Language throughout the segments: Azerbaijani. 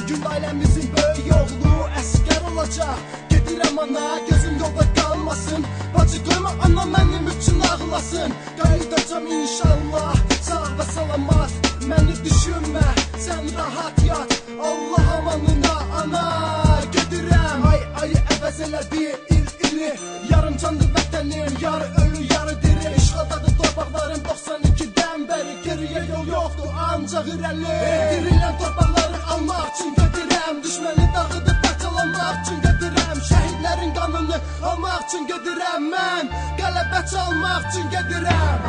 gün ailəmizin böyük oğlu əskər olacaq. Gedirəm ana, gözüm yolda qalmasın. Bacı qoyma ana mənim üçün ağlasın. Qayıdacam inşallah, sağ və salamat. Məni düşünmə, sən rahat yat. Allah amanına ana, gedirəm. Ay ayı əvəz elədi iri. Yarım canlı vətənim, yarı ölü, yarı diri. İşğaldadır torpaqlarım 92-dən bəri. Geriyə yol yoxdur, ancaq irəli. Dirilən torpaqları almaq üçün gedirəm. Düşməni dağıdıb parçalamaq üçün gedirəm. Şəhidlərin qanını almaq üçün gedirəm. Mən qələbə çalmaq üçün gedirəm.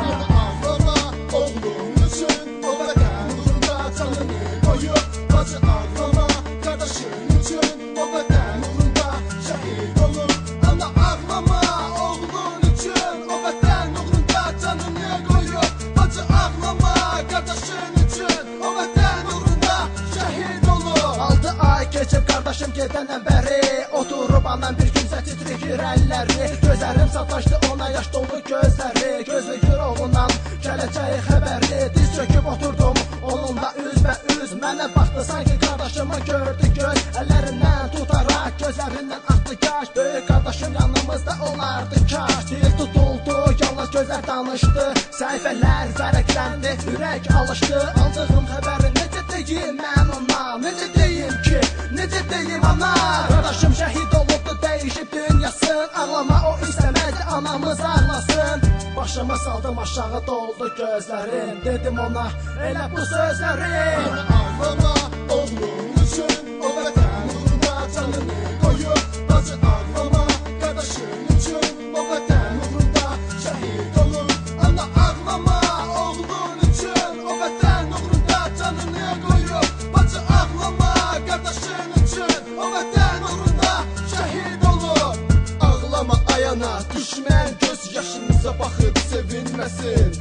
Ağlama oğlum üçün, o vətən uğrunda canını qoyub. Bacı ağlama qardaşın üçün, o vətən uğrunda şəhid olur. Ana ağlama oğlun üçün, o vətən uğrunda canını qoyub. Bacı ağlama qardaşın üçün, o vətən uğrunda şəhid olur. 6 ay keçib qardaşım gedəndən bəri, oturub anam bir güncə titrikir əlləri. Gözlərim sataşdı ona, yaş dolu gözləri. Gözlükür oğlundan gələcəyi xəbəri. Diz çöküb oturdum onunla üzbə üz. Mənə baxdı sanki qardaşımı gördü göz. Əllərindən tutaraq gözlərindən axdı yaş. Böyük qardaşım yanımızda olardı kaş. Dil tutuldu, yalnız gözlər danışdı. Səhifələr vərəqləndi, ürək alışdı. Aldığım xəbəri necə deyim mən ona, necə deyim ki, necə deyim ana. Qardaşım şəhid olubdu, dəyişib dünyasın. Ağlama o istəmədi, anamız ağlasın. Başımı saldım aşağı, doldu gözlərim. Dedim ona elə bu sözləri. Ağlama oğlum üçün, o vətən uğrunda canını qoyub. Bacı ağlama qardaşın üçün, o vətən uğrunda şəhid olur. Ana ağlama oğlun üçün, o vətən uğrunda canını qoyub. Bacı ağlama qardaşın üçün, o vətən uğrunda şəhid olur. Ağlama ayana, düşmən göz yaşınıza baxıb sevinməsin.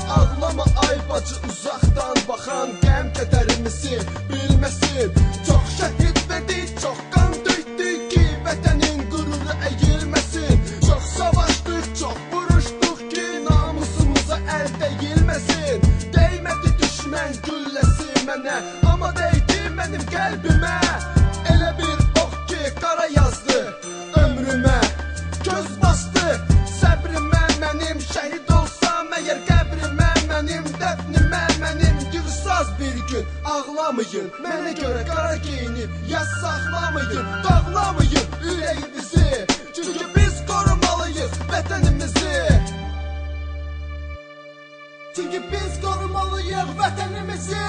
Ağlama ay bacı, uzaqdan baxan qəm kədərimizi bilməsin. Çox şəhid verdik, çox qan tökdük ki, vətənin qüruru əyilməsin. Çox savaşdıq, çox vuruşduq ki, namusumuza əl dəyilməsin. Dəymədi düşmən gülləsi mənə, amma dəydi mənim qəlbimə. Elə bir ox ki, qara yazdı ömrümə, göz bastı səbrimə mənim. Şəhid olsam əgər qəbrimə, mənim dəfnimə, mənim girsaz bir gün. Ağlamayın, mənə görə qara geyinib, yaz saxlamayın, dağlamayın ürəyimizi. Çünki biz qorumalıyıq vətənimizi. Çünki biz qorumalıyıq vətənimizi.